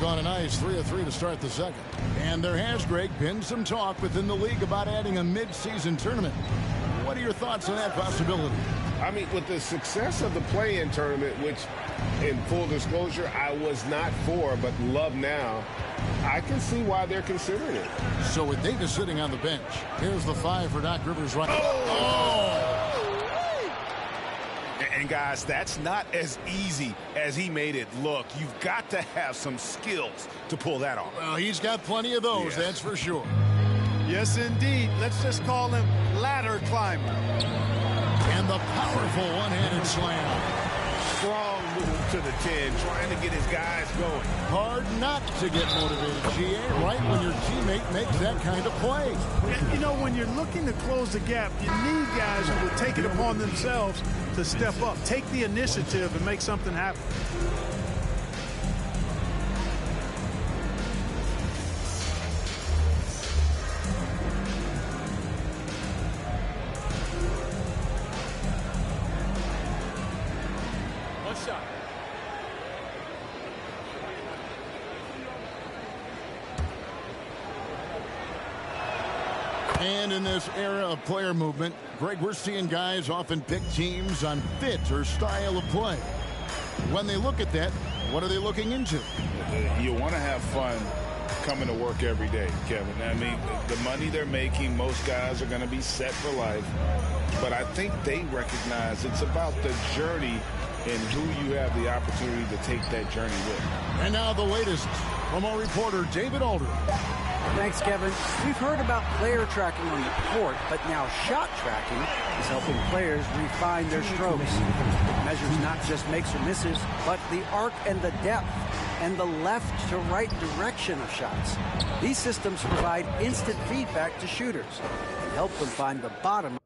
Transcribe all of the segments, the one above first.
on a nice 3 of 3 to start the second. And there has, Greg, been some talk within the league about adding a mid-season tournament. What are your thoughts on that possibility? I mean, with the success of the play-in tournament, which, in full disclosure, I was not for, but love now, I can see why they're considering it. So with Davis sitting on the bench, here's the 5 for Doc Rivers. Right. And guys, that's not as easy as he made it look. You've got to have some skills to pull that off. Well, he's got plenty of those, that's for sure. Yes, indeed. Let's just call him ladder climber. And the powerful one-handed slam. Strong move to the 10, trying to get his guys going. Hard not to get motivated, GA, right when your teammate makes that kind of play. You know, when you're looking to close the gap, you need guys who will take it upon themselves to step up, take the initiative, and make something happen. And in this era of player movement, Greg, we're seeing guys often pick teams on fit or style of play. When they look at that, what are they looking into? You want to have fun coming to work every day, Kevin. I mean, the money they're making, most guys are going to be set for life. But I think they recognize it's about the journey and who you have the opportunity to take that journey with. And now the latest from our reporter, David Aldridge. Thanks, Kevin. We've heard about player tracking on the court, but now shot tracking is helping players refine their strokes. It measures not just makes or misses, but the arc and the depth and the left to right direction of shots. These systems provide instant feedback to shooters and help them find the bottom.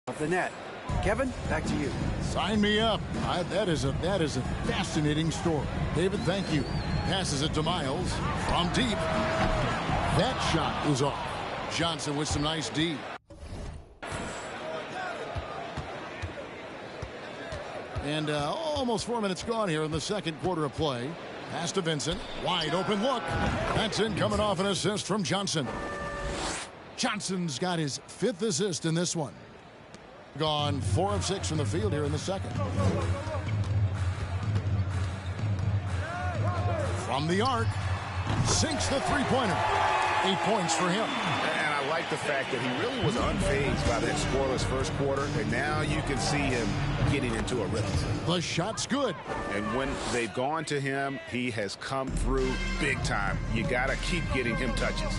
Of the net. Kevin, back to you. Sign me up. That is a fascinating story. David, thank you. Passes it to Miles from deep. That shot is off. Johnson with some nice D. And almost 4 minutes gone here in the second quarter of play. Pass to Vincent. Wide open look. That's in, coming off an assist from Johnson. Johnson's got his 5th assist in this one. Gone 4 of 6 from the field here in the second. From the arc, sinks the three-pointer. 8 points for him. And I like the fact that he really was unfazed by that scoreless first quarter, and now you can see him getting into a rhythm. The shot's good. And when they've gone to him, he has come through big time. You got to keep getting him touches.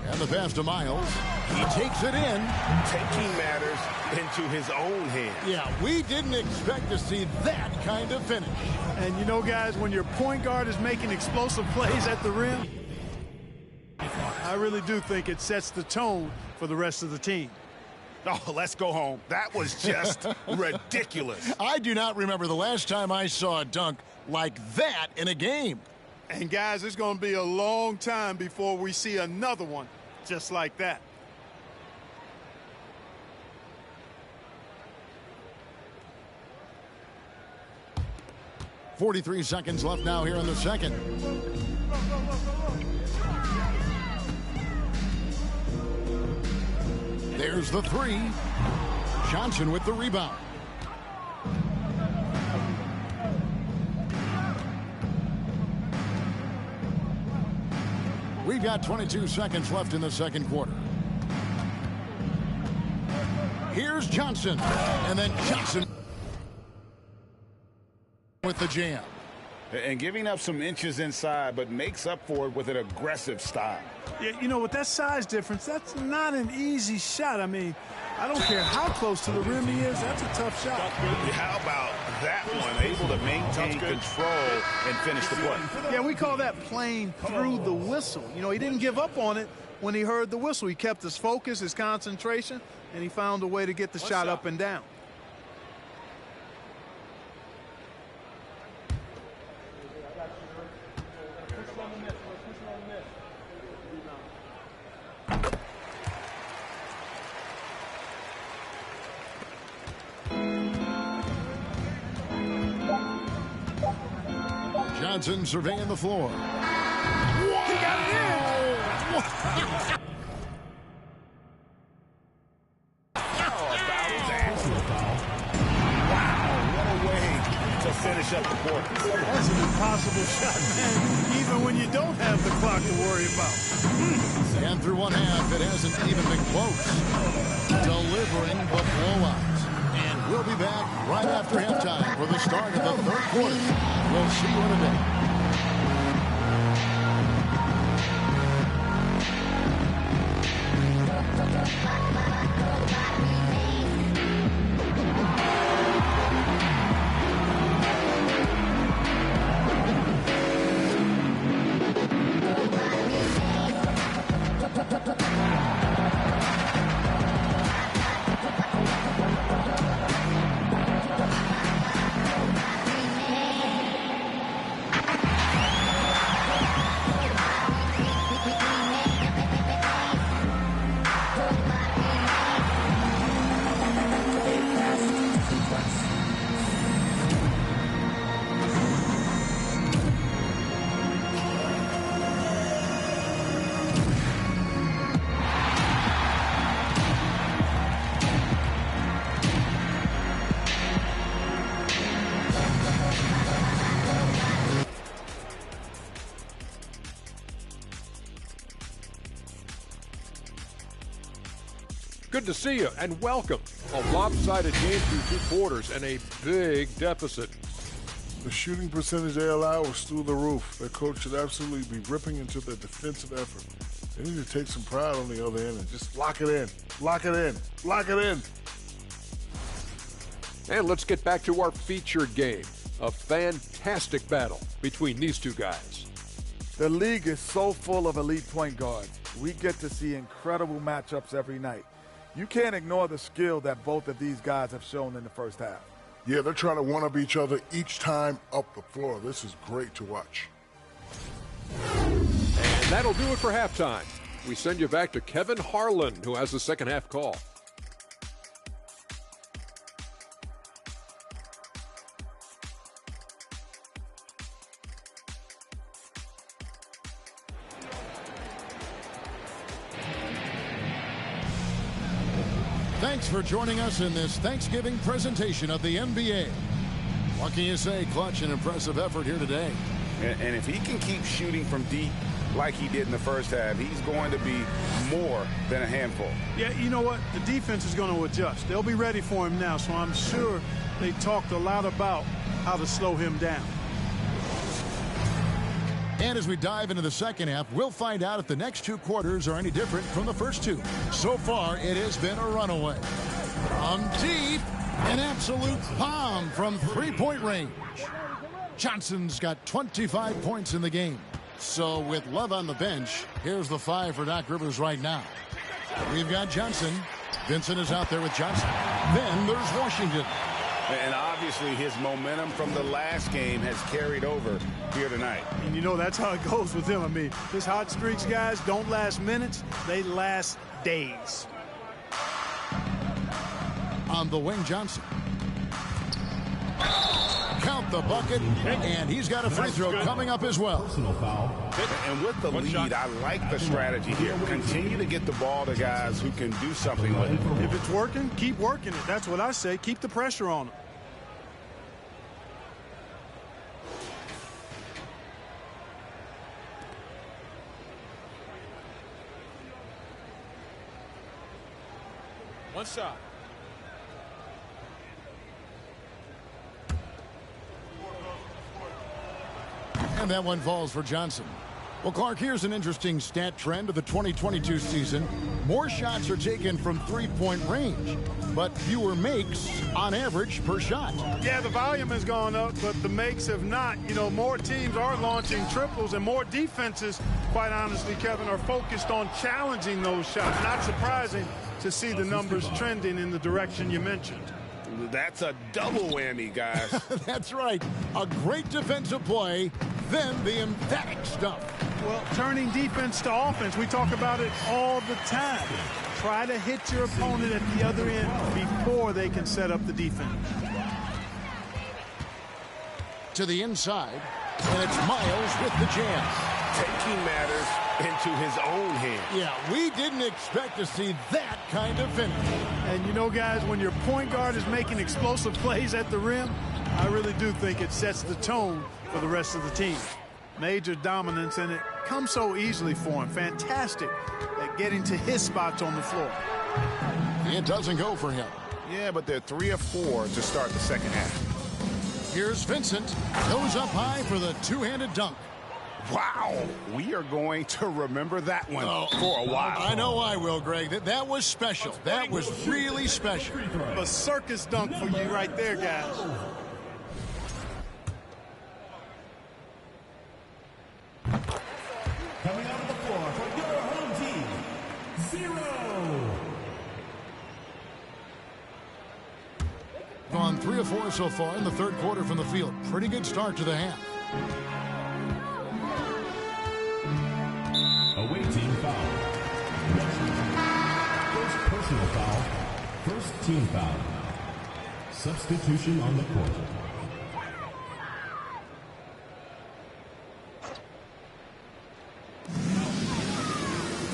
And the pass to Miles. He takes it in. Taking matters into his own hands. Yeah, we didn't expect to see that kind of finish. And you know, guys, when your point guard is making explosive plays at the rim, I really do think it sets the tone for the rest of the team. Oh, let's go home. That was just ridiculous. I do not remember the last time I saw a dunk like that in a game. And, guys, it's going to be a long time before we see another one just like that. .43 seconds left now here in the second. There's the three. Johnson with the rebound. We've got 22 seconds left in the second quarter. Here's Johnson. And then Johnson with the jam. And giving up some inches inside, but makes up for it with an aggressive style. Yeah, you know, with that size difference, that's not an easy shot. I mean, I don't care how close to the rim he is. That's a tough shot. How about that one? Able to maintain control and finish the play. Yeah, we call that playing through the whistle. You know, he didn't give up on it when he heard the whistle. He kept his focus, his concentration, and he found a way to get the shot up and down. Johnson surveying the floor. He got it in. Finish up the quarter. That's an impossible shot, man, even when you don't have the clock to worry about. And through one half, it hasn't even been close. Delivering the blowout. And we'll be back right after halftime for the start of the third quarter. We'll see you in a bit. Good to see you, and welcome. A lopsided game through two quarters and a big deficit. The shooting percentage they allow was through the roof. Their coach should absolutely be ripping into their defensive effort. They need to take some pride on the other end and just lock it in, lock it in, lock it in. And let's get back to our featured game. A fantastic battle between these two guys. The league is so full of elite point guards. We get to see incredible matchups every night. You can't ignore the skill that both of these guys have shown in the first half. Yeah, they're trying to one-up each other each time up the floor. This is great to watch. And that'll do it for halftime. We send you back to Kevin Harlan, who has the second half call. Thanks for joining us in this Thanksgiving presentation of the NBA. What can you say? Clutch and impressive effort here today. And if he can keep shooting from deep like he did in the first half, he's going to be more than a handful. Yeah, you know what? The defense is going to adjust. They'll be ready for him now, so I'm sure they talked a lot about how to slow him down. And as we dive into the second half, we'll find out if the next 2 quarters are any different from the first 2. So far, it has been a runaway. From deep, an absolute bomb from 3-point range. Johnson's got 25 points in the game. So with Love on the bench, here's the 5 for Doc Rivers right now. We've got Johnson. Vincent is out there with Johnson. Then there's Washington. And obviously his momentum from the last game has carried over here tonight. And you know that's how it goes with him. I mean, his hot streaks, guys, don't last minutes. They last days. On the wing, Johnson. Count the bucket, and he's got a free throw coming up as well. And with the lead, I like the strategy here. Continue to get the ball to guys who can do something with it. If it's working, keep working it. That's what I say. Keep the pressure on him. One shot. And that one falls for Johnson. Well, Clark, here's an interesting stat trend of the 2022 season. More shots are taken from 3-point range, but fewer makes on average per shot. Yeah, the volume has gone up, but the makes have not. You know, more teams are launching triples, and more defenses, quite honestly, Kevin, are focused on challenging those shots. Not surprising to see the numbers trending in the direction you mentioned. That's a double whammy, guys. That's right. A great defensive play, then the emphatic stuff. Well, turning defense to offense, we talk about it all the time. Try to hit your opponent at the other end before they can set up the defense. To the inside, and it's Miles with the jam. Taking matters into his own hands. Yeah, we didn't expect to see that kind of finish. And you know, guys, when your point guard is making explosive plays at the rim, I really do think it sets the tone for the rest of the team. Major dominance, and it comes so easily for him. Fantastic at getting to his spots on the floor. It doesn't go for him. Yeah, but they're 3 of 4 to start the second half. Here's Vincent. Goes up high for the two-handed dunk. Wow, we are going to remember that one for a while. I know I will, Greg. That was special. That was really special. A circus dunk for you right there, guys. Coming out of the floor for your home team, 0. Gone 3 of 4 so far in the third quarter from the field. Pretty good start to the half. Away team foul. First personal foul. First team foul. Substitution on the court.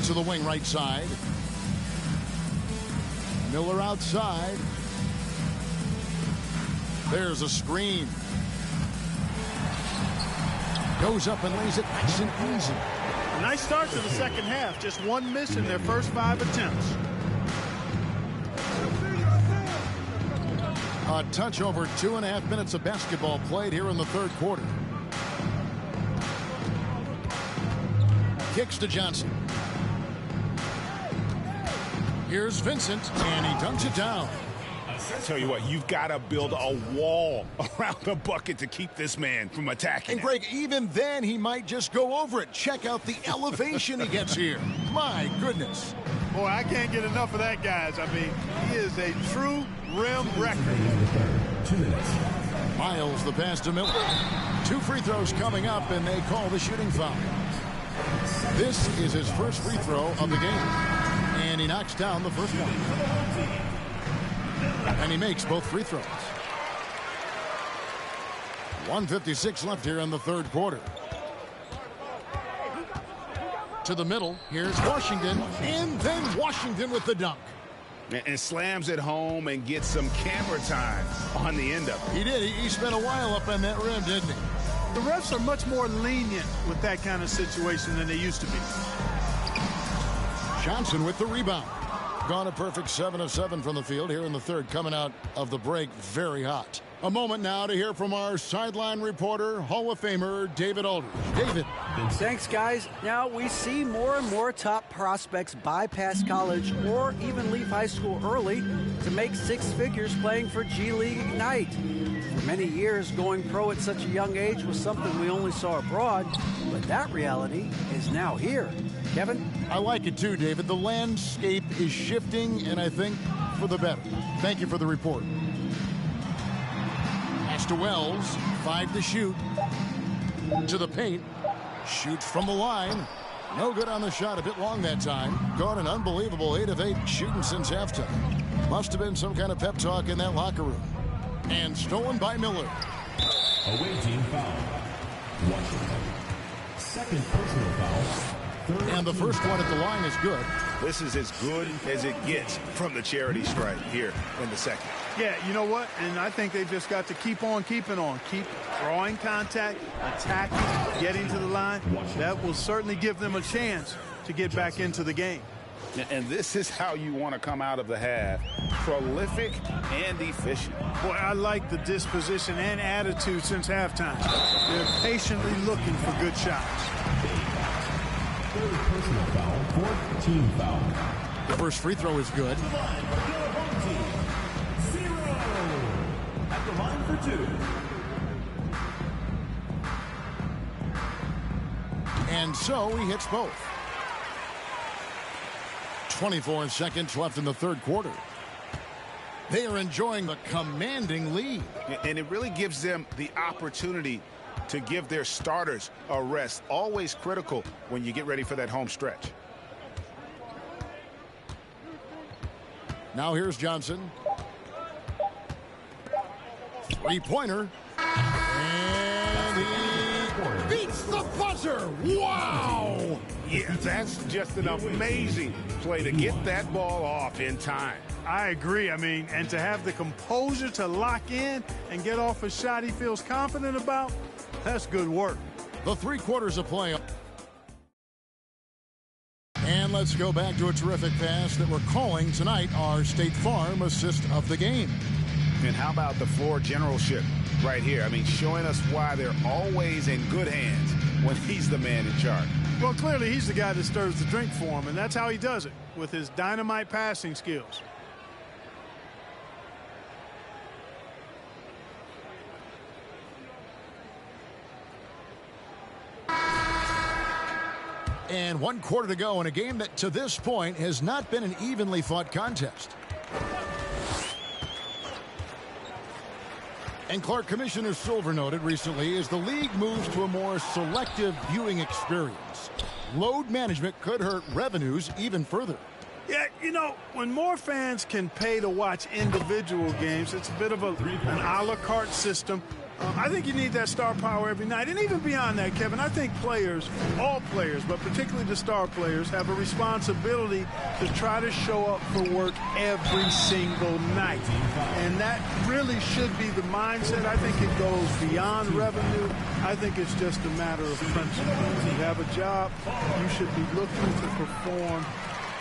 To the wing right side. Miller outside. There's a screen. Goes up and lays it nice and easy. Nice start to the second half. Just one miss in their first 5 attempts. A touch over 2.5 minutes of basketball played here in the third quarter. Kicks to Johnson. Here's Vincent, and he dunks it down. I tell you what, you've got to build a wall around the bucket to keep this man from attacking. And Greg, even then, he might just go over it. Check out the elevation he gets here. My goodness. Boy, I can't get enough of that, guys. I mean, he is a true rim wrecker. 2 minutes. Miles the pass to Miller. 2 free throws coming up, and they call the shooting foul. This is his first free throw of the game. And he knocks down the first one. And he makes both free throws. 1:56 left here in the third quarter. To the middle. Here's Washington. And then Washington with the dunk. And slams it home and gets some camera time on the end of it. He did. He spent a while up on that rim, didn't he? The refs are much more lenient with that kind of situation than they used to be. Johnson with the rebound. Gone a perfect 7 of 7 from the field here in the third. Coming out of the break very hot. A moment now to hear from our sideline reporter, Hall of Famer David Aldridge. David. Thanks, guys. Now we see more and more top prospects bypass college or even leave high school early to make six figures playing for G League Ignite. For many years, going pro at such a young age was something we only saw abroad, but that reality is now here. Kevin? I like it too, David. The landscape is shifting, and I think for the better. Thank you for the report. Pass to Wells. 5 to shoot. To the paint. Shoots from the line. No good on the shot. A bit long that time. Gone an unbelievable 8 of 8 shooting since halftime. Must have been some kind of pep talk in that locker room. And stolen by Miller. Away team foul. Washington. Second personal foul. And the first one at the line is good. This is as good as it gets from the charity stripe here in the second. Yeah, you know what? And I think they've just got to keep on keeping on. Keep drawing contact, attacking, getting to the line. That will certainly give them a chance to get back into the game. And this is how you want to come out of the half. Prolific and efficient. Boy, I like the disposition and attitude since halftime. They're patiently looking for good shots. Third personal foul, fourth team foul. The first free throw is good. 0 at the line for 2. And so he hits both. 24 seconds left in the third quarter. They are enjoying the commanding lead. And it really gives them the opportunity to give their starters a rest. Always critical when you get ready for that home stretch. Now here's Johnson. Three-pointer. And he beats the buzzer. Wow! Yeah, that's just an amazing play to get that ball off in time. I agree. I mean, and to have the composure to lock in and get off a shot he feels confident about, that's good work. The 3 quarters of play. And let's go back to a terrific pass that we're calling tonight our State Farm assist of the game. And how about the floor generalship right here? I mean, showing us why they're always in good hands when he's the man in charge. Well, clearly he's the guy that stirs the drink for him, and that's how he does it, with his dynamite passing skills. And 1 quarter to go in a game that to this point has not been an evenly fought contest. And Clark, Commissioner Silver noted recently as the league moves to a more selective viewing experience, load management could hurt revenues even further. Yeah, you know, when more fans can pay to watch individual games, it's a bit of an a la carte system. I think you need that star power every night. And even beyond that, Kevin, I think players, all players, but particularly the star players, have a responsibility to try to show up for work every single night. And that really should be the mindset. I think it goes beyond revenue. I think it's just a matter of principle. If you have a job, you should be looking to perform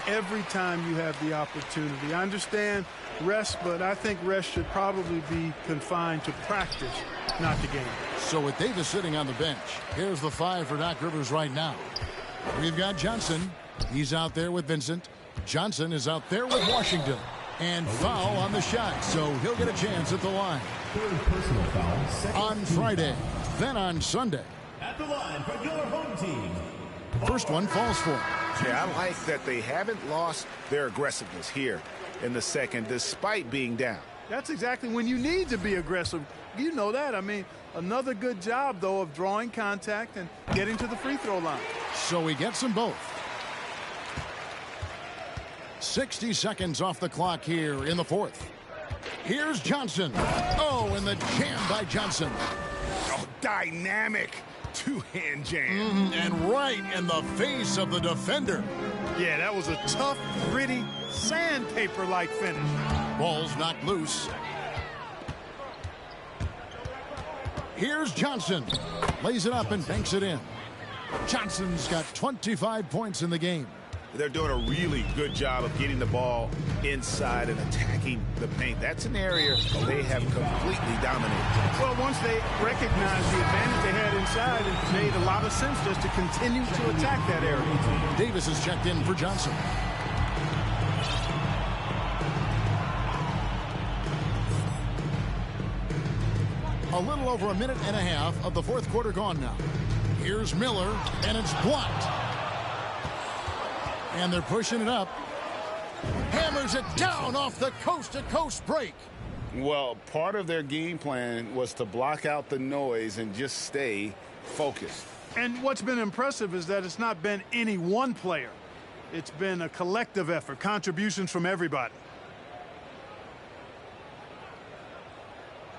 every time you have the opportunity. I understand rest, but I think rest should probably be confined to practice, not the game. So with Davis sitting on the bench, here's the 5 for Doc Rivers right now. We've got Johnson. He's out there with Vincent. Johnson is out there with Washington. And foul on the shot, so he'll get a chance at the line. Third personal foul. On Friday, then on Sunday. At the line for your home team. First one falls for him. Yeah, I like that they haven't lost their aggressiveness here in the second, despite being down. That's exactly when you need to be aggressive. You know that. I mean, another good job, though, of drawing contact and getting to the free throw line. So he gets them both. 60 seconds off the clock here in the fourth. Here's Johnson. Oh, and the jam by Johnson. Oh, dynamic two-hand jam. And right in the face of the defender. Yeah, that was a tough, gritty, sandpaper-like finish. Ball's knocked loose. Here's Johnson. Lays it up and banks it in. Johnson's got 25 points in the game. they're doing a really good job of getting the ball inside and attacking the paint. That's an area they have completely dominated. Well, once they recognized the advantage they had inside, it made a lot of sense just to continue to attack that area. Davis is checked in for Johnson. A little over a minute and a half of the fourth quarter gone now. Here's Miller, and it's blocked. And they're pushing it up. Hammers it down off the coast-to-coast break. Well, part of their game plan was to block out the noise and just stay focused. And what's been impressive is that it's not been any one player. It's been a collective effort, contributions from everybody.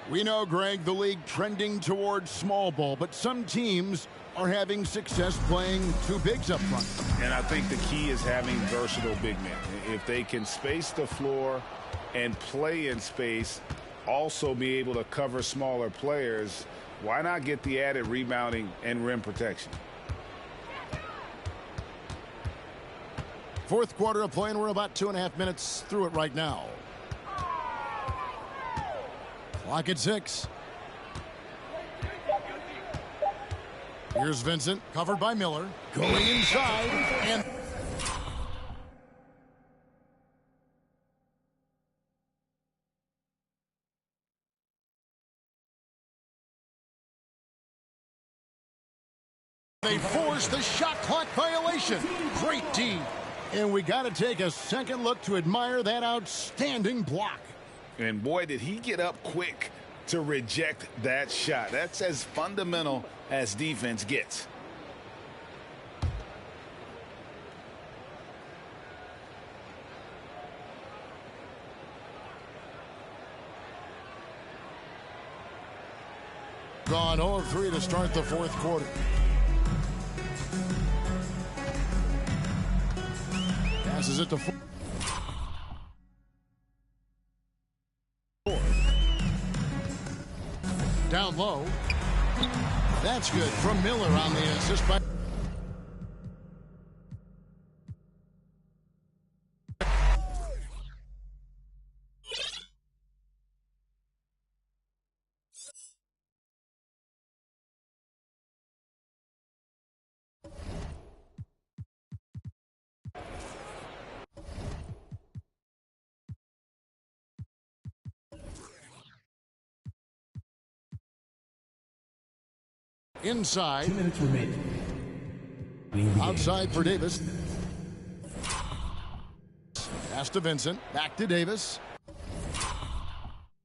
We know, Greg, the league trending towards small ball, but some teams are having success playing two bigs up front. And I think the key is having versatile big men. If they can space the floor and play in space, also be able to cover smaller players, why not get the added rebounding and rim protection? Fourth quarter of play, and we're about 2.5 minutes through it right now. Clock at 6. Here's Vincent, covered by Miller, going inside, and they force the shot clock violation. Great D. And we got to take a second look to admire that outstanding block. And boy, did he get up quick to reject that shot. That's as fundamental as defense gets. Gone 0 of 3 to start the fourth quarter. Passes it to 4. Down low. That's good from Miller on the assist by. Inside. 2 minutes remaining. Outside for Davis. Pass to Vincent. Back to Davis.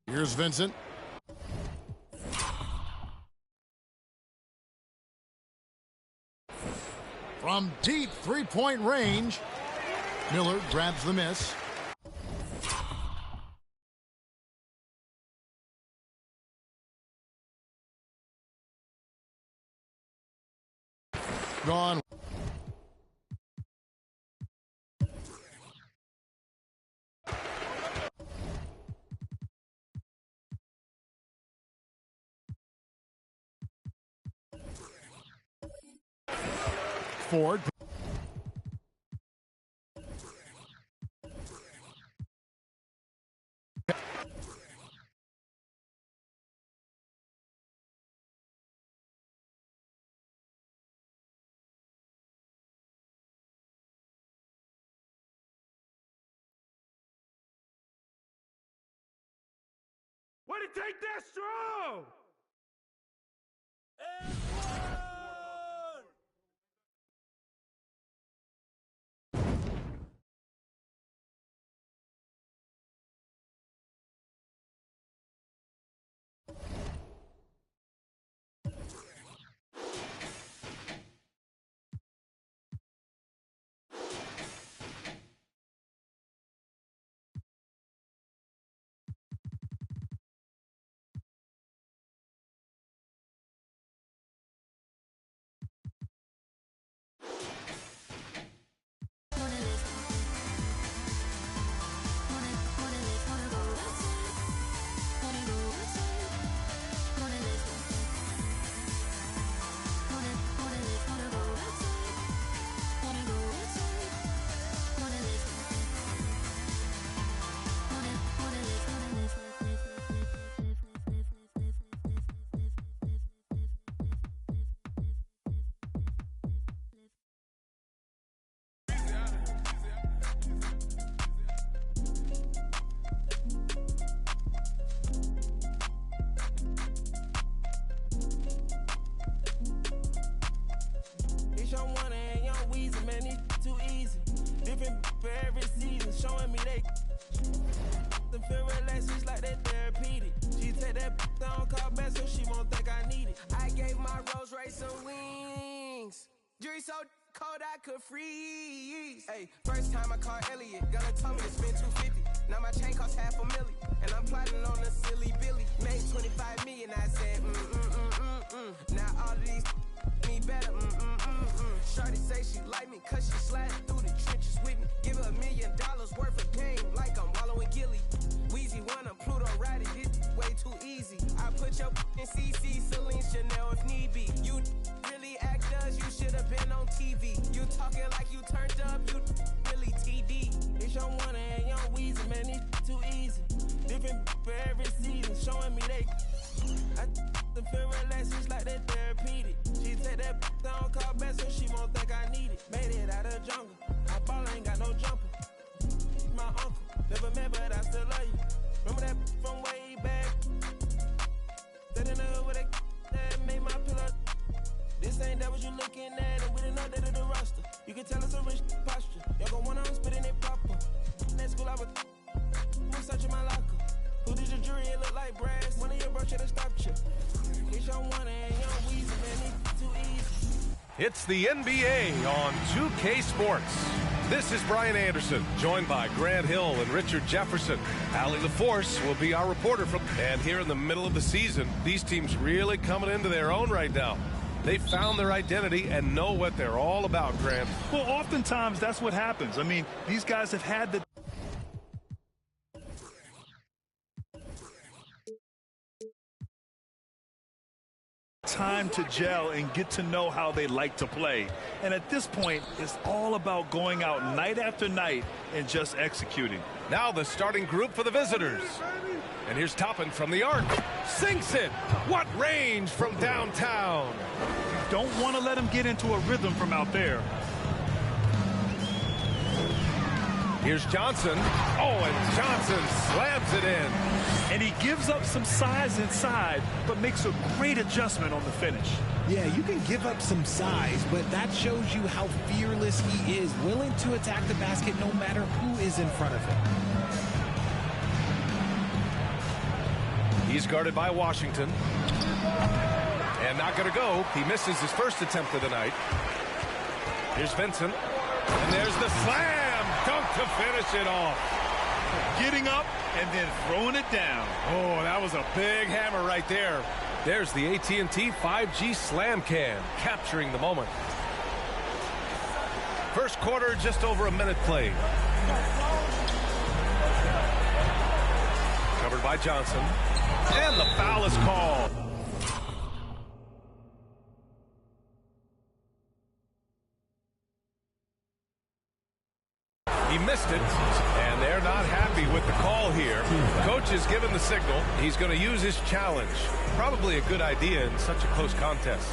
Here's Vincent. From deep three-point range, Miller grabs the miss. Gone. Ford. Way to take that strong! Young Wonder and Young Weezy, man, these too easy. Different for every season, showing me they the feel relaxed, just like that therapeutic. She take that down, call back so she won't think I need it. I gave my Rolls Royce some wings. Jury so cold I could freeze. Hey, first time I called Elliot, gonna tell me to spend $250. Now my chain costs $500,000, and I'm plotting on a silly Billy. Made $25 million, I said Now all of these me better, Shorty say she like me, cause she sliding through the trenches with me. Give her $1 million worth of game, like I'm wallowing Gilly. Weezy one, I'm Pluto riding, it way too easy. I put your in CC, Celine, Chanel if need be. You really actors, you should have been on TV. You talking like you turned up, you really TD. It's Young Wonder and Young Weezy, man, it's too easy. Different for every season, showing me they I the feel relaxed, just like that therapeutic. She take that down, call back so she won't think I need it. Made it out of the jungle, I ball ain't got no jumper. My uncle, never met but I still love you. Remember that from way back? That in the hood with that made my pillow. This ain't that what you looking at, and we didn't know that in the roster. You can tell it's a rich posture. Y'all gon' want on spitting it proper. At school I was searching my locker. Who did your jury? It look like brass. One of your bros should've stopped you. It's Young Wonder and Young Weezy, man, it's too easy. It's the NBA on 2K Sports. This is Brian Anderson, joined by Grant Hill and Richard Jefferson. Allie LaForce will be our reporter and here in the middle of the season, these teams really coming into their own right now. They found their identity and know what they're all about, Grant. Well, oftentimes that's what happens. I mean, these guys have had the time to gel and get to know how they like to play. And at this point, it's all about going out night after night and just executing. Now the starting group for the visitors. And here's Toppin from the arc. Sinks it. What range from downtown. Don't want to let him get into a rhythm from out there. Here's Johnson. Oh, and Johnson slams it in. And he gives up some size inside, but makes a great adjustment on the finish. Yeah, you can give up some size, but that shows you how fearless he is, willing to attack the basket no matter who is in front of him. He's guarded by Washington. And not going to go. He misses his first attempt of the night. Here's Vincent. And there's the slam. Dunk to finish it off. Getting up and then throwing it down. Oh, that was a big hammer right there. There's the AT&T 5G Slam Can, capturing the moment. First quarter, just over a minute played. Covered by Johnson. And the foul is called. He missed it, and they're not happy with the call here. Coach has given the signal. He's going to use his challenge. Probably a good idea in such a close contest.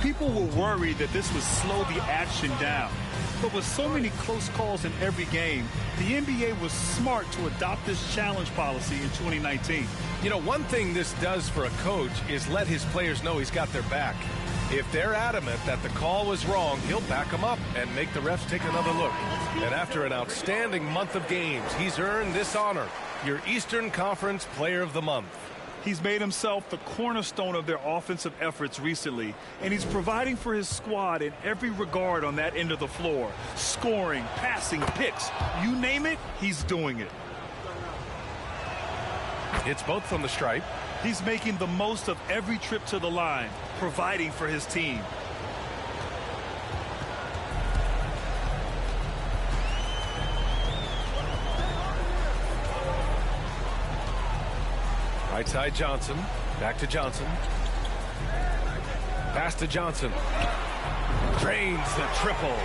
People were worried that this would slow the action down. But with so many close calls in every game, the NBA was smart to adopt this challenge policy in 2019. You know, one thing this does for a coach is let his players know he's got their back. If they're adamant that the call was wrong, he'll back them up and make the refs take another look. And after an outstanding month of games, he's earned this honor, your Eastern Conference Player of the Month. He's made himself the cornerstone of their offensive efforts recently, and he's providing for his squad in every regard on that end of the floor. Scoring, passing, picks, you name it, he's doing it. It's both from the stripe. He's making the most of every trip to the line, providing for his team. Right side Johnson. Back to Johnson. Pass to Johnson. Drains the triple.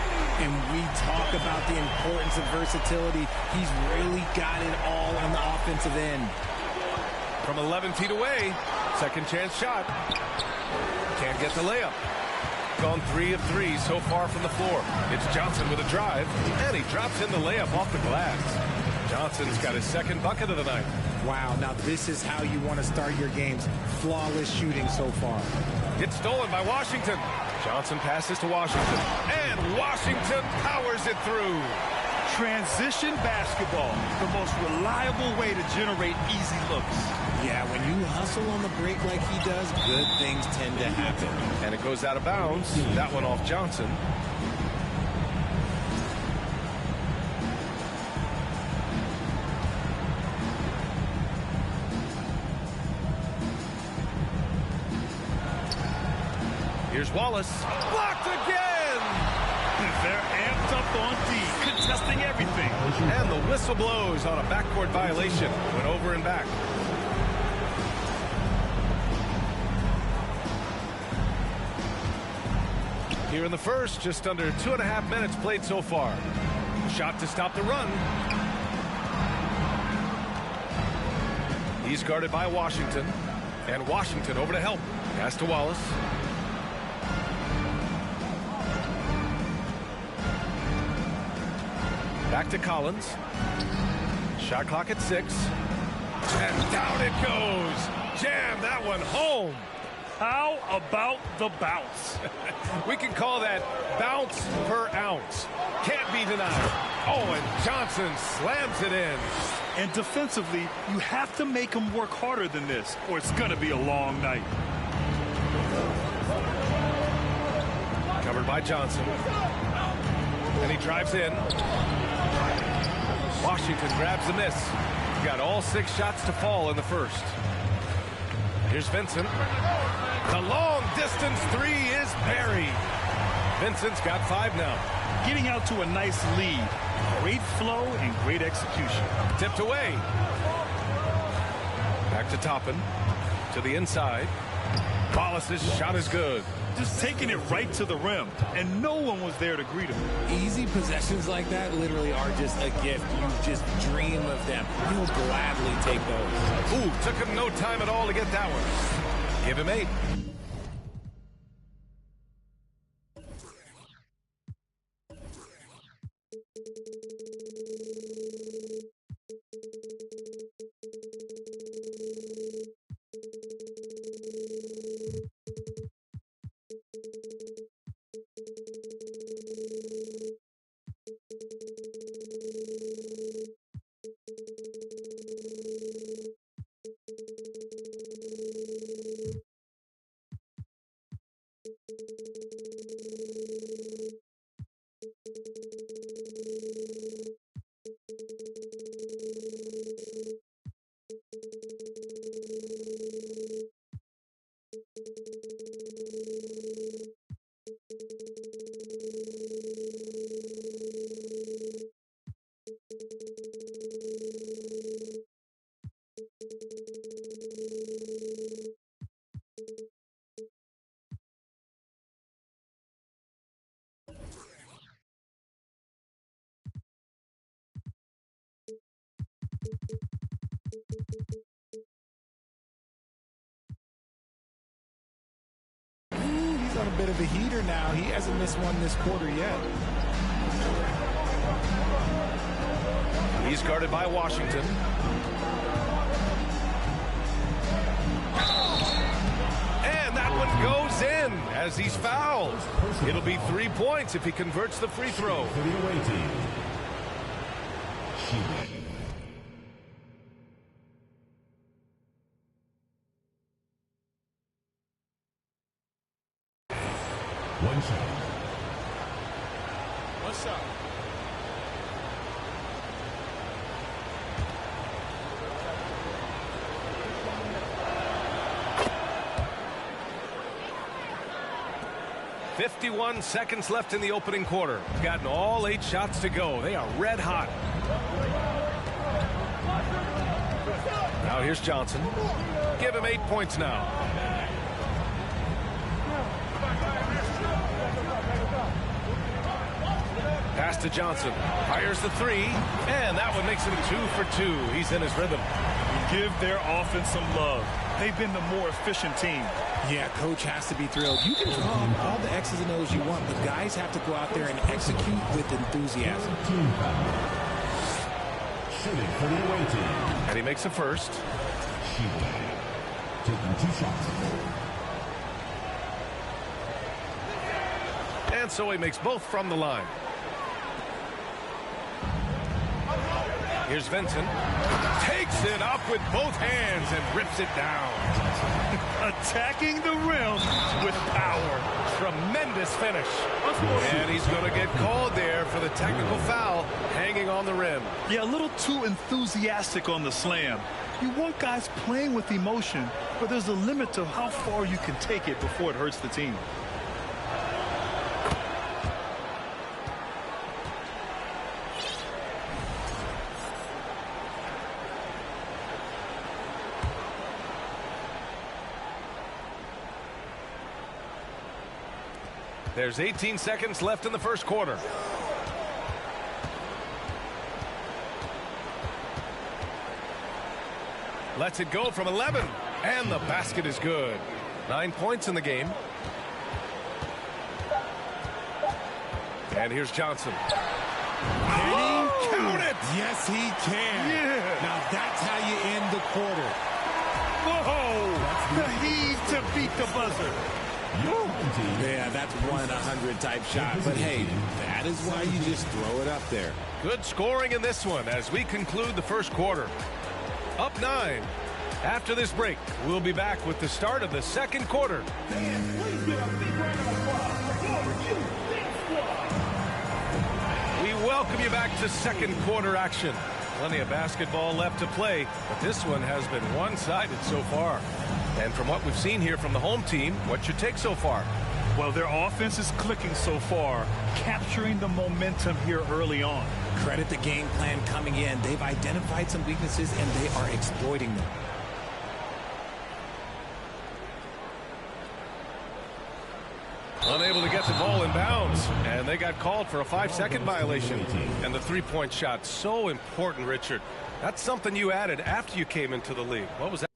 And we talk about the importance of versatility. He's really got it all on the offensive end. From 11 feet away. Second chance shot. Can't get the layup. Gone 3 of 3 so far from the floor. It's Johnson with a drive. And he drops in the layup off the glass. Johnson's got his second bucket of the night. Wow, now this is how you want to start your games. Flawless shooting so far. It's stolen by Washington. Johnson passes to Washington, and Washington powers it through. Transition basketball, the most reliable way to generate easy looks. Yeah, when you hustle on the break like he does, good things tend to happen. And it goes out of bounds. That one off Johnson. Here's Wallace. Blocked again! They're amped up on D, contesting everything. And the whistle blows on a backcourt violation. Went over and back. Here in the first, just under 2.5 minutes played so far. Shot to stop the run. He's guarded by Washington. And Washington over to help. Pass to Wallace. Back to Collins. Shot clock at 6. And down it goes. Jam that one home. How about the bounce? We can call that bounce per ounce. Can't be denied. Oh, and Johnson slams it in. And defensively, you have to make him work harder than this, or it's going to be a long night. Covered by Johnson. And he drives in. Washington grabs the miss. Got all 6 shots to fall in the first. Here's Vincent. The long distance 3 is buried. Vincent's got 5 now. Getting out to a nice lead. Great flow and great execution. Tipped away. Back to Toppin. To the inside. Wallace's shot is good. Just taking it right to the rim, and no one was there to greet him. Easy possessions like that literally are just a gift. You just dream of them. He'll gladly take those. Ooh, took him no time at all to get that one. Give him 8. He's on a bit of a heater now. He hasn't missed one this quarter yet. He's guarded by Washington. And that one goes in as he's fouled. It'll be 3 points if he converts the free throw. For the away team. One shot. What's up? .51 seconds left in the opening quarter. Gotten all 8 shots to go. They are red hot. Now here's Johnson. Give him 8 points now. Pass to Johnson. Fires the 3. And that one makes him 2 for 2. He's in his rhythm. Give their offense some love. They've been the more efficient team. Yeah, coach has to be thrilled. You can draw up all the X's and O's you want, but guys have to go out there and execute with enthusiasm. Shooting for the away team. And he makes a first. Sheboy taking 2 shots. And so he makes both from the line. Here's Vincent. Takes it up with both hands and rips it down. Attacking the rim with power. Tremendous finish. And he's going to get called there for the technical foul hanging on the rim. Yeah, a little too enthusiastic on the slam. You want guys playing with emotion, but there's a limit to how far you can take it before it hurts the team. There's 18 seconds left in the first quarter. Lets it go from 11. And the basket is good. 9 points in the game. And here's Johnson. Can he count it? Yes, he can. Yeah. Now that's how you end the quarter. Whoa! The heave to beat the buzzer. Yeah, that's 1 in 100 type shot. But hey, that is why you just throw it up there. Good scoring in this one as we conclude the first quarter. Up 9. After this break, we'll be back with the start of the second quarter. We welcome you back to second quarter action. Plenty of basketball left to play, but this one has been one-sided so far. And from what we've seen here from the home team, what's your take so far? Well, their offense is clicking so far, capturing the momentum here early on. Credit the game plan coming in. They've identified some weaknesses, and they are exploiting them. Unable to get the ball in bounds, and they got called for a 5-second violation. And the three-point shot, so important, Richard. That's something you added after you came into the league. What was that?